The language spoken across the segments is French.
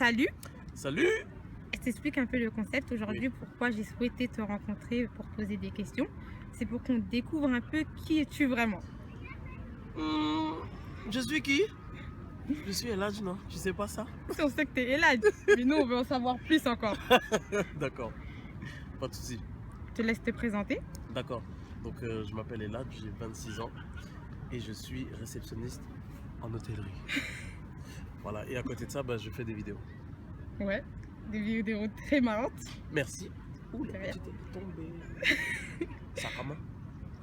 salut. Salut. Je t'explique un peu le concept aujourd'hui, pourquoi j'ai souhaité te rencontrer pour poser des questions. C'est pour qu'on découvre un peu qui es-tu vraiment. Je suis qui? Je suis Eladj, non? Tu sais pas ça? Si on sait que t'es Eladj, mais nous on veut en savoir plus encore. D'accord, pas de souci. Je te laisse te présenter. D'accord, donc je m'appelle Eladj, j'ai 26 ans et je suis réceptionniste en hôtellerie. Voilà, et à côté de ça, je fais des vidéos. Ouais, des vidéos très marrantes. Merci. Ouh, la C'est bien. petite est tombée. Ça comment?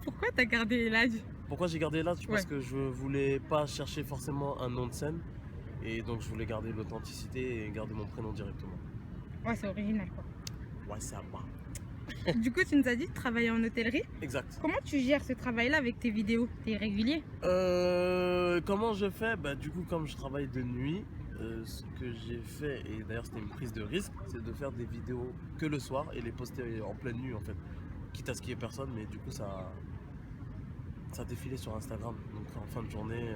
Pourquoi t'as gardé Eladj? Pourquoi j'ai gardé Eladj? Parce Ouais. que je voulais pas chercher forcément un nom de scène. Et donc je voulais garder l'authenticité et garder mon prénom directement. Ouais, c'est original quoi. Ouais, ça va. Du coup, tu nous as dit de travailler en hôtellerie. Exact. Comment tu gères ce travail-là avec tes vidéos? T'es régulier? Comment je fais? Du coup, comme je travaille de nuit, ce que j'ai fait, et d'ailleurs c'était une prise de risque, c'est de faire des vidéos que le soir et les poster en pleine nuit en fait. Quitte à ce qu'il n'y ait personne, mais du coup ça défilait sur Instagram. Donc en fin de journée,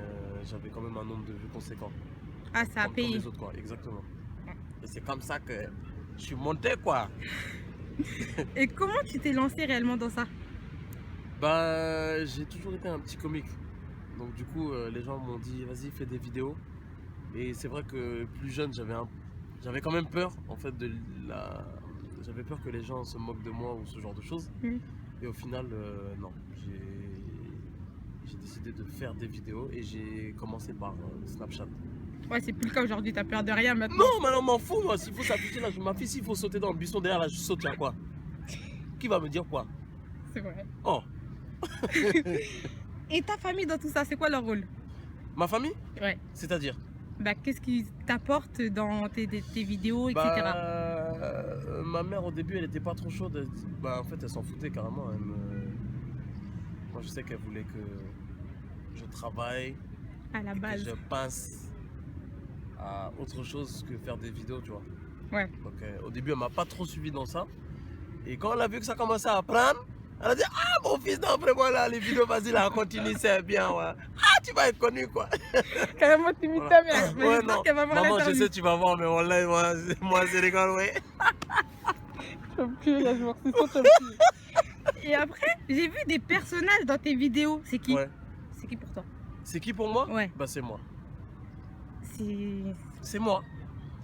j'avais quand même un nombre de vues conséquent. Ah, ça a Comme payé. les autres quoi, exactement. Et c'est comme ça que je suis monté quoi. Et comment tu t'es lancé réellement dans ça? J'ai toujours été un petit comique. Donc du coup, les gens m'ont dit vas-y fais des vidéos. Et c'est vrai que plus jeune, j'avais quand même peur en fait j'avais peur que les gens se moquent de moi ou ce genre de choses. Et au final, non, j'ai décidé de faire des vidéos et j'ai commencé par Snapchat. Ouais, c'est plus le cas aujourd'hui, t'as peur de rien maintenant. Non, mais non, m'en fous, moi. S'il faut s'afficher là, ma fille, s'il faut sauter dans le buisson derrière là, je saute, y'a quoi? Qui va me dire quoi? C'est vrai. Oh, Et ta famille dans tout ça, c'est quoi leur rôle? ma famille? Ouais. C'est-à-dire? Qu'est-ce qu'ils t'apportent dans tes vidéos, etc. Ma mère au début elle était pas trop chaude. En fait elle s'en foutait carrément. Moi je sais qu'elle voulait que je travaille À la et base. que je passe à autre chose que faire des vidéos, tu vois. Ouais. Donc au début elle m'a pas trop suivi dans ça. Et quand elle a vu que ça commençait à prendre, elle a dit ah mon fils, non vraiment là les vidéos vas-y là continue, c'est bien, ouais. Ah tu vas être connu quoi. Carrément, tu imites ta mère. Mais Ouais, j'espère non. qu'elle va voir Maman je l'interview. sais tu vas voir, mais wallah, moi c'est rigolo, ouais. Je peux plus, là, je me ressens Et après, j'ai vu des personnages dans tes vidéos. C'est qui? Ouais. C'est qui pour toi? C'est qui pour moi? Ouais. C'est moi. C'est... C'est moi.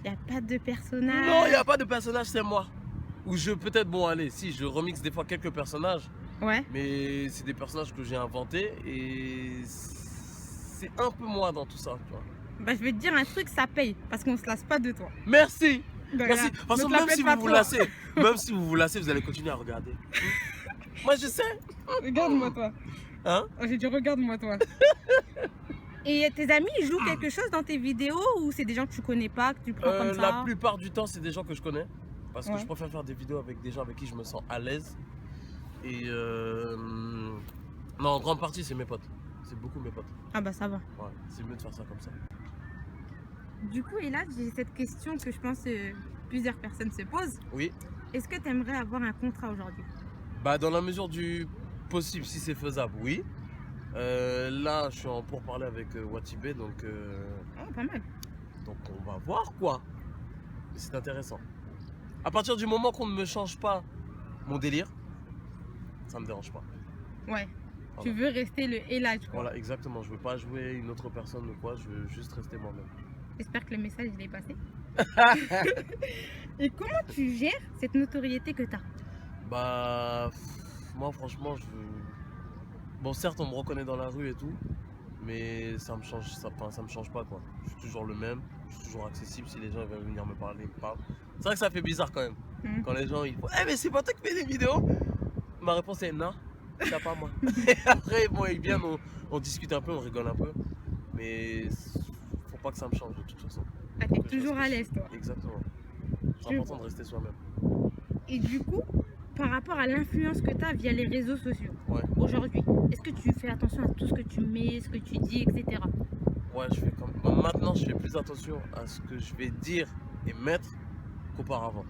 Y a pas de personnage. Non, il n'y a pas de personnage, c'est moi. Ou peut-être, bon allez, si je remixe des fois quelques personnages, Ouais. mais c'est des personnages que j'ai inventés et c'est un peu moi dans tout ça, tu vois. Je vais te dire un truc, ça paye. Parce qu'on se lasse pas de toi. Merci. De Merci. rien. De toute façon, Ne te la même pète si pas vous vous trop. lassez, même si vous vous lassez, vous allez continuer à regarder. Moi je sais. Regarde-moi toi. Hein? Oh, j'ai dit regarde-moi toi. Et tes amis, ils jouent quelque chose dans tes vidéos ou c'est des gens que tu connais pas, que tu prends comme ça? La plupart du temps, c'est des gens que je connais. Parce que Ouais. je préfère faire des vidéos avec des gens avec qui je me sens à l'aise. Et non, en grande partie, c'est mes potes. C'est beaucoup mes potes. Ah bah ça va. Ouais, c'est mieux de faire ça comme ça. Du coup, et là, j'ai cette question que je pense plusieurs personnes se posent. Oui. Est-ce que tu aimerais avoir un contrat aujourd'hui? Dans la mesure du possible, si c'est faisable, oui. Là, je suis en pourparlers avec Watibé, donc Oh, pas mal. on va voir quoi. Mais c'est intéressant. À partir du moment qu'on ne me change pas mon délire, ça me dérange pas. Ouais. Voilà. Tu veux rester le Eladj quoi. Voilà, exactement. Je veux pas jouer une autre personne ou quoi, je veux juste rester moi-même. J'espère que le message il est passé. Et comment tu gères cette notoriété que tu as? Moi franchement, bon, certes, on me reconnaît dans la rue et tout, mais ça me change pas quoi. Je suis toujours le même, je suis toujours accessible. Si les gens veulent venir me parler, ils me parlent. C'est vrai que ça fait bizarre quand même. Quand les gens ils font mais c'est pas toi qui fais des vidéos? Ma réponse est non, c'est pas moi. Et après, bon, ils viennent, on discute un peu, on rigole un peu, mais faut pas que ça me change de toute façon. Ah, t'es toujours à l'aise toi. Exactement. C'est important de rester soi-même. Et du coup, par rapport à l'influence que tu as via les réseaux sociaux, Ouais. aujourd'hui, est-ce que tu fais attention à tout ce que tu mets, ce que tu dis, etc. Ouais, je fais maintenant, je fais plus attention à ce que je vais dire et mettre qu'auparavant.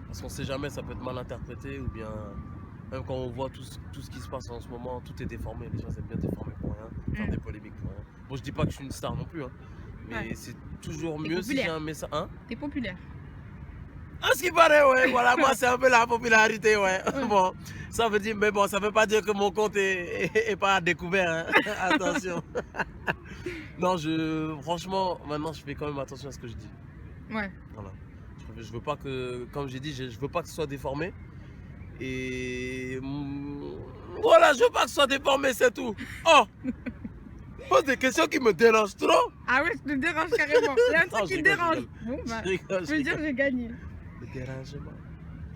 Parce qu'on sait jamais, ça peut être mal interprété ou bien même quand on voit tout ce qui se passe en ce moment, tout est déformé. Les gens aiment bien déformer pour rien, faire des polémiques pour rien. Bon, je dis pas que je suis une star non plus, hein, mais Ouais. c'est toujours T'es mieux si j'ai populaire. un message. Hein? T'es populaire. À ce qui paraît, ouais, voilà, moi c'est un peu la popularité, ouais. Ouais. Bon, ça veut dire, mais bon, ça veut pas dire que mon compte est pas à découvert, hein. Attention. Non, franchement, maintenant je fais quand même attention à ce que je dis. Ouais. Voilà. Je veux pas que, comme j'ai dit, je veux pas que ce soit déformé. Et voilà, je veux pas que ce soit déformé, c'est tout. Oh! Pose des questions qui me dérangent trop. Ah ouais, je te dérange carrément. Il y a un Non, truc je qui te rigole, je dérange. rigole. Bon, bah, Je rigole, je veux dire, j'ai gagné. Le dérangement.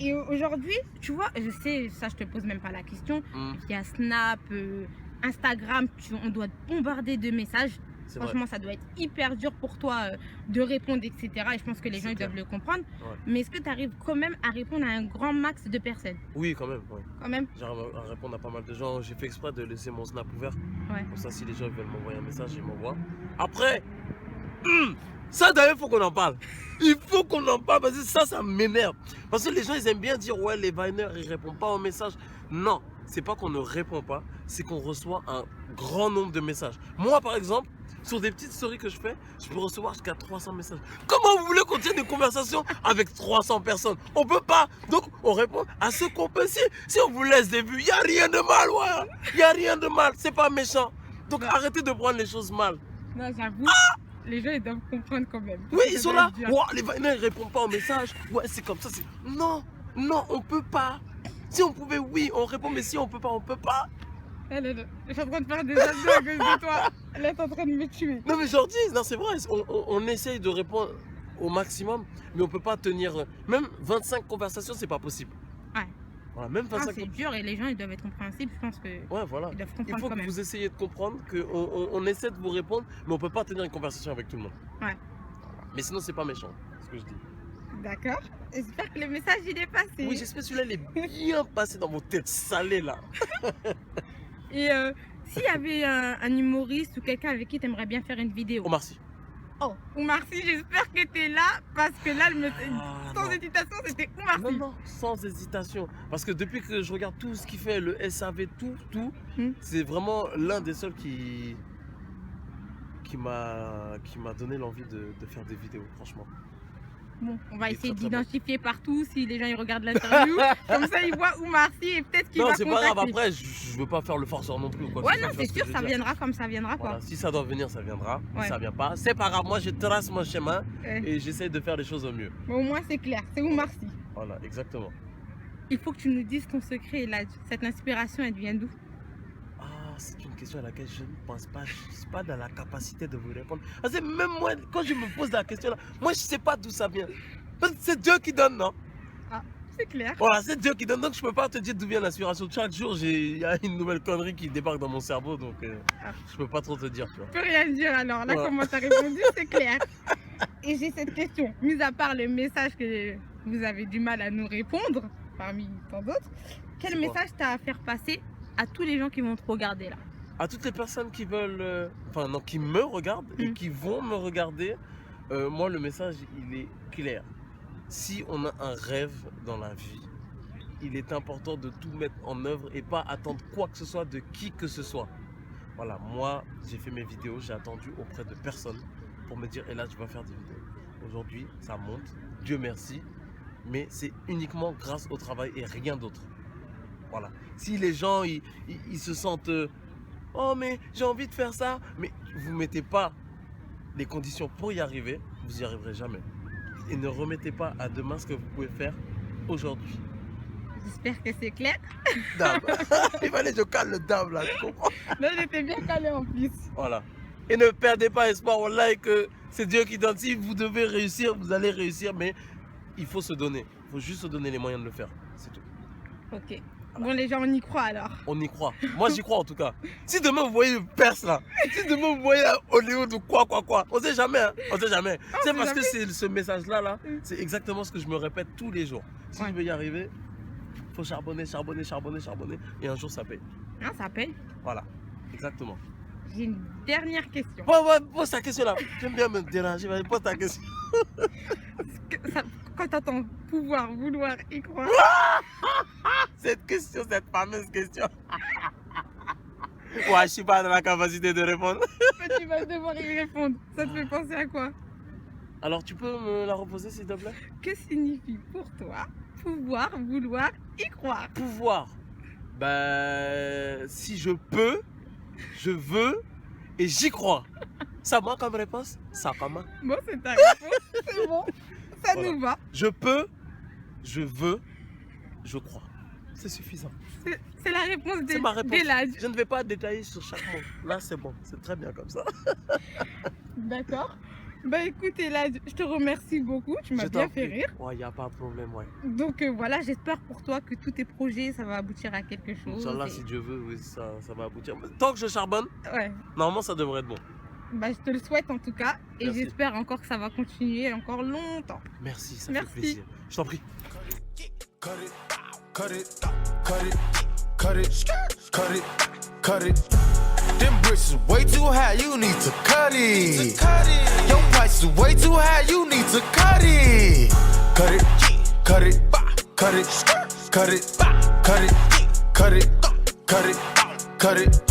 Et aujourd'hui, tu vois, je sais, ça, je te pose même pas la question. Via Snap, Instagram, on doit te bombarder de messages. C'est vrai. Franchement, ça doit être hyper dur pour toi de répondre, etc. Et je pense que les gens C'est ils clair. doivent le comprendre. Ouais. Mais est-ce que tu arrives quand même à répondre à un grand max de personnes? Oui, quand même. Ouais. Quand même? J'arrive à répondre à pas mal de gens. J'ai fait exprès de laisser mon Snap ouvert. Ouais. Comme ça, si les gens veulent m'envoyer un message, ils m'envoient. Après, ça d'ailleurs, il faut qu'on en parle. Il faut qu'on en parle parce que ça m'énerve. Parce que les gens, ils aiment bien dire, ouais, les Viners, ils répondent pas aux messages. Non, c'est pas qu'on ne répond pas, c'est qu'on reçoit un grand nombre de messages. Moi, par exemple, sur des petites stories que je fais, je peux recevoir jusqu'à 300 messages. Comment vous voulez qu'on tienne des conversations avec 300 personnes? On peut pas. Donc, on répond à ce qu'on peut. Si on vous laisse des vues, il n'y a rien de mal, ouais. Il n'y a rien de mal. C'est pas méchant. Donc, Non. arrêtez de prendre les choses mal. Non, j'avoue. Les gens ils doivent comprendre quand même. Oui, ils sont là. Dur. Wow, les Viners, ils répondent pas aux messages. Ouais, c'est comme ça. Non, non, on peut pas. Si on pouvait, oui, on répond, mais si on peut pas, on peut pas. Je suis en train de faire des abdos à cause de toi. Là, t'es en train de me tuer. Non, mais je leur dis, non, c'est vrai, on essaye de répondre au maximum, mais on peut pas tenir. Même 25 conversations, c'est pas possible. Ouais. Voilà, même Ah, 25 c'est dur et les gens ils doivent être compréhensibles. Je pense que Ouais, voilà. ils doivent Il comprendre faut quand que même. vous essayiez de comprendre qu'on essaie de vous répondre, mais on peut pas tenir une conversation avec tout le monde. Ouais. Mais sinon, c'est pas méchant, ce que je dis. D'accord. J'espère que le message il est passé. Oui, j'espère que celui-là, il est bien passé dans vos têtes salées, là. Et s'il y avait un humoriste ou quelqu'un avec qui tu aimerais bien faire une vidéo. Omar Sy. Oh, Oumar Sy, j'espère que tu es là parce que là, sans non. hésitation, c'était Oumar Non, Sy. non, sans hésitation. Parce que depuis que je regarde tout ce qu'il fait, le SAV, tout, c'est vraiment l'un des seuls qui m'a donné l'envie de faire des vidéos, franchement. Bon, on va Il est essayer très, très d'identifier partout si les gens ils regardent l'interview. Comme ça, ils voient Oumar Sy et peut-être qu'ils Non, vont c'est pas grave, contacter. après, je veux pas faire le forceur non plus. Quoi, Ouais, tu non, vois c'est ce que sûr, je veux ça dire. viendra comme ça viendra, quoi. Voilà, si ça doit venir, ça viendra. Ouais. Si ça vient pas, c'est pas grave. Moi, je trace mon chemin Ouais. et j'essaie de faire les choses au mieux. Mais au moins, c'est clair, c'est Oumar Sy. Voilà, exactement. Il faut que tu nous dises ton secret, là. Cette inspiration, elle vient d'où? Ah, c'est une question à laquelle je ne pense pas. Je ne suis pas dans la capacité de vous répondre. Parce que même moi, quand je me pose la question là, moi, je ne sais pas d'où ça vient. Parce que c'est Dieu qui donne, non? C'est clair. Voilà, c'est Dieu qui donne. Donc, je ne peux pas te dire d'où vient l'inspiration. Chaque jour, il y a une nouvelle connerie qui débarque dans mon cerveau. Donc, je ne peux pas trop te dire, tu vois. Je peux rien dire alors. Là, Ouais. comment t'as répondu, c'est clair. Et j'ai cette question. Mis à part le message que vous avez du mal à nous répondre, parmi tant d'autres, quel C'est quoi? message t'as à faire passer à tous les gens qui vont te regarder là? À toutes les personnes qui veulent, enfin non, qui me regardent et qui vont me regarder, moi le message il est clair. Si on a un rêve dans la vie, il est important de tout mettre en œuvre et pas attendre quoi que ce soit de qui que ce soit. Voilà, moi j'ai fait mes vidéos, j'ai attendu auprès de personne pour me dire, et là tu vas faire des vidéos. Aujourd'hui ça monte, Dieu merci, mais c'est uniquement grâce au travail et rien d'autre. Voilà. Si les gens ils se sentent oh mais j'ai envie de faire ça, mais vous mettez pas les conditions pour y arriver, vous y arriverez jamais. Et ne remettez pas à demain ce que vous pouvez faire aujourd'hui. J'espère que c'est clair. Dame. Il fallait que je cale le dame là, tu comprends? Là, j'étais bien calé en plus. Voilà. Et ne perdez pas espoir, wallah, que c'est Dieu qui donne. Si vous devez réussir, vous allez réussir, mais il faut se donner. Il faut juste se donner les moyens de le faire. C'est tout. Ok. Bon, les gens, on y croit alors. On y croit. Moi, j'y crois en tout cas. Si demain vous voyez une Perse là, si demain vous voyez un Hollywood ou quoi, on sait jamais. Hein. On sait jamais. C'est parce que c'est ce message-là, là, c'est exactement ce que je me répète tous les jours. Si je veux y arriver, il faut charbonner. Et un jour, ça paye. Non, ça paye. Voilà. Exactement. J'ai une dernière question. Pose ta question là. J'aime bien me déranger. Vas-y, pose ta question. Quand t'as ton pouvoir, vouloir y croire. Cette fameuse question. Ouais, je suis pas dans la capacité de répondre. Mais tu vas devoir y répondre. Ça te fait penser à quoi? Alors tu peux me la reposer s'il te plaît? Que signifie pour toi pouvoir, vouloir, y croire? Pouvoir. Ben, si je peux, je veux et j'y crois. Ça va comme réponse? Ça comment? Bon, c'est ta réponse, c'est bon, ça Voilà. nous va. Je peux, je veux, je crois. C'est suffisant. C'est la réponse C'est ma réponse. d'Elad. Je ne vais pas détailler sur chaque mot. Là, c'est bon. C'est très bien comme ça. D'accord. Bah écoute Elad, je te remercie beaucoup, tu m'as Je bien t'en fait prie. rire. Ouais, il n'y a pas de problème, ouais. Donc voilà, j'espère pour toi que tous tes projets, ça va aboutir à quelque chose. Inch'Allah, et- si Dieu veut, oui, ça va aboutir. Mais tant que je charbonne, Ouais, normalement, ça devrait être bon. bah je te le souhaite en tout cas. Et Merci. j'espère encore que ça va continuer encore longtemps. Merci, ça Merci. fait plaisir. Je t'en prie. Cut it, cut it, cut it, cut it, cut it, cut it. Them bricks is way too high, you need to cut it. Your price is way too high, you need to cut it. Cut it, cut it, cut it, cut it, cut it, cut it, cut it, cut it.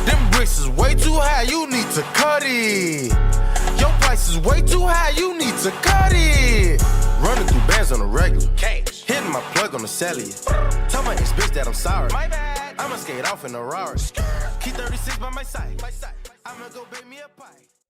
Them bricks is way too high, you need to cut it. Your price is way too high, you need to cut it. Running through bands on a regular. Hitting my plug on the cellular. Tell my ex bitch that I'm sorry. My bad. I'ma skate off in a Rari. Keep 36 by my side. I'ma go bake me a pie.